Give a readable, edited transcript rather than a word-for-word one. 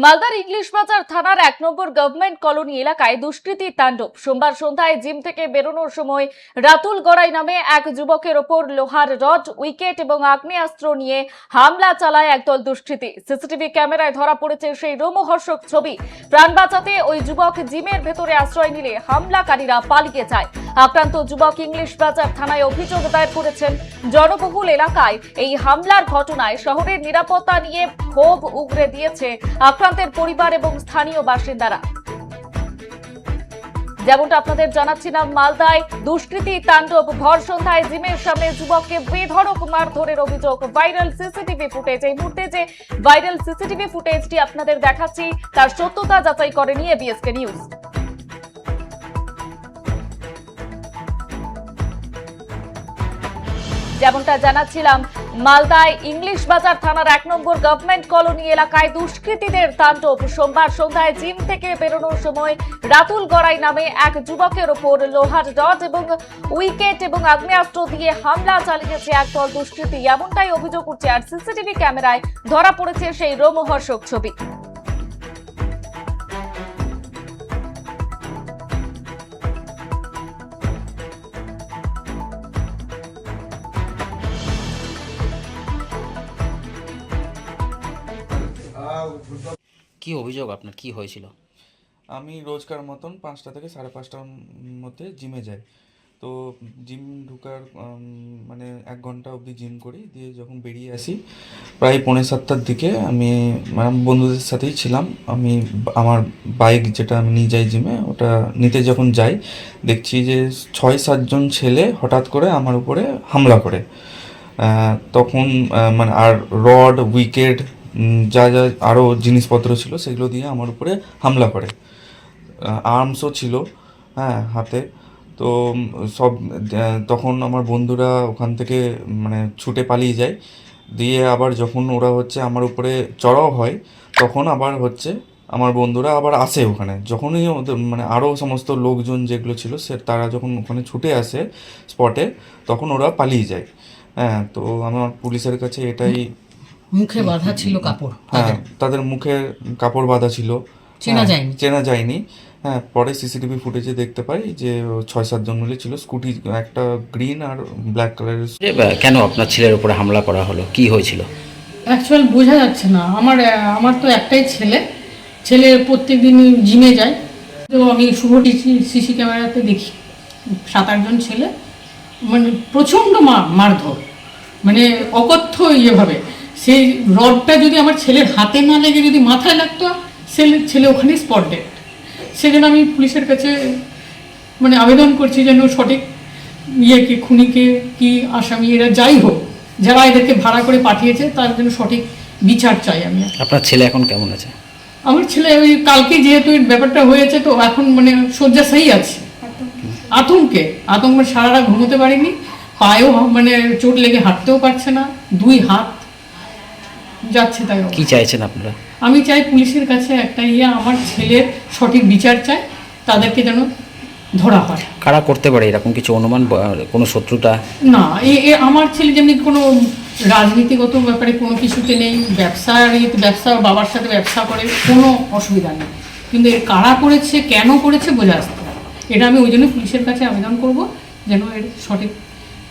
মালদার ইংলিশ বাজার থানার ১ নম্বর গভর্নমেন্ট কলোনি এলাকায় দুষ্কৃতীর তাণ্ডব। সোমবার সন্ধ্যায় জিম থেকে বেরোনোর সময় রাতুল গড়াই নামে এক যুবকের ওপর লোহার রড, উইকেট এবং আগ্নেয়াস্ত্র নিয়ে হামলা চালায় একদল দুষ্কৃতী। সিসিটিভি ক্যামেরায় ধরা পড়েছে সেই রোমহর্ষক ছবি। প্রাণ বাঁচাতে ওই যুবক জিমের ভেতরে আশ্রয় নিলে হামলাকারীরা পালিয়ে যায়। আক্রান্ত যুবক ইংলিশ বাজার থানায় অভিযোগ দায়ের করেছেন। জনবহুল এলাকায় এই হামলার ঘটনায় শহরের নিরাপত্তা নিয়ে ক্ষোভ উগরে দিয়েছে আক্রান্তের পরিবার এবং স্থানীয় বাসিন্দারা। যেমনটা আপনাদের জানাচ্ছিলাম, মালদায় দুষ্কৃতী তাণ্ডব। ভর সন্ধ্যায় জিমের সামনে যুবককে বেধড়ক মারধরের অভিযোগ। Viral CCTV footage. এই মুহূর্তে যে ভাইরাল সিসিটিভি ফুটেজটি আপনাদের দেখাচ্ছি, তার সত্যতা যাচাই করেনি এবিএসকে নিউজ। যেমনটা জানাচ্ছিলাম, মালদায় ইংলিশ বাজার থানার ১ নম্বর গভর্নমেন্ট কলোনি এলাকায় দুষ্কৃতীদের তাণ্ডব। সোমবার সন্ধ্যায় জিম থেকে বেরোনোর সময় রাতুল গড়াই নামে এক যুবকের ওপর লোহার রড এবং উইকেট এবং আগ্নেয়াস্ত্র দিয়ে হামলা চালিয়েছে একদল দুষ্কৃতী, এমনটাই অভিযোগ উঠছে। আর সিসিটিভি ক্যামেরায় ধরা পড়েছে সেই রোমহর্ষক ছবি। কি অভিযোগ আপনার, কি হয়েছিল? আমি রোজকার মতন ৫টা থেকে ৫:৩০টার মধ্যে জিমে যাই। তো জিম ঢোকার মানে ১ ঘন্টা অবধি জিম করি, দিয়ে যখন বেরিয়ে আসি প্রায় ৬:৩০টার দিকে আমি বন্ধুদের সাথেই ছিলাম। আমি আমার বাইক যেটা আমি নিয়ে যাই জিমে, ওটা নিতে যখন যাই দেখছি যে ৬-৭ জন ছেলে হঠাৎ করে আমার উপরে হামলা করে। তখন মানে আর রড, উইকেট, যা যা আরও জিনিসপত্র ছিল সেগুলো দিয়ে আমার উপরে হামলা করে। আর্মসও ছিল হাতে। তো সব তখন আমার বন্ধুরা ওখান থেকে মানে ছুটে পালিয়ে যায়। দিয়ে আবার যখন ওরা আমার উপরে চড়াও হয়, তখন আবার আমার বন্ধুরা আবার আসে ওখানে। যখনই ওদের মানে আরও সমস্ত লোকজন যেগুলো ছিল তারা যখন ওখানে ছুটে আসে স্পটে, তখন ওরা পালিয়ে যায়। তো আমার পুলিশের কাছে এটাই। মুখে বাঁধা ছিল কাপড়, তাদের মুখে কাপড় বাঁধা ছিল, চেনা যায়নি। পরে সিসিটিভি ফুটেজে দেখতে পাই যে ৬-৭ জন মিলে ছিল। স্কুটি, একটা গ্রিন আর ব্ল্যাক কালারের। কেন আপনার ছেলের উপরে হামলা করা হলো, কি হয়েছিল? অ্যাকচুয়াল বোঝা যাচ্ছে না। আমার তো একটাই ছেলে প্রত্যেক দিন জিমে যায়। তো আমি শুভ সিসি ক্যামেরাতে দেখি ৭-৮ জন ছেলে, মানে প্রচণ্ড মারধর, মানে অকথ্য ইয়েভাবে। সেই রডটা যদি আমার ছেলের হাতে না লেগে যদি মাথায় লাগতো, ছেলে ওখানে স্পট ডেড। সেজন্য আমি পুলিশের কাছে মানে আবেদন করছি যেন সঠিক খুনিকে কি আসামি এরা যাই হোক, যারা এদেরকে ভাড়া করে পাঠিয়েছে তার জন্য সঠিক বিচার চাই আমি। আপনার ছেলে এখন কেমন আছে? আমার ছেলে ওই কালকে যেহেতু ব্যাপারটা হয়েছে, তো এখন মানে শয্যাশায়ী আছে। আতঙ্কে সারা রাত ঘুমোতে পারিনি, পায়েও মানে চোট লেগে হাঁটতেও পারছে না, 2 হাত যাচ্ছে। তাই কি চাইছেন আপনারা? আমি চাই পুলিশের কাছে একটা আমার ছেলের সঠিক বিচার চাই, তাদেরকে যেন ধরা হয়। কারা করতে পারে এরকম কিছু অনুমান, কোনো শত্রুতা? না, আমার ছেলে যেমনি কোনো রাজনীতিগত ব্যাপারে কোনো কিছুতে নেই, ব্যবসা বাবার সাথে ব্যবসা করে, কোনো অসুবিধা নেই। কিন্তু এর কারা করেছে, কেন করেছে বোঝা আসতে হবে। এটা আমি ওই জন্য পুলিশের কাছে আবেদন করব যেন এর সঠিক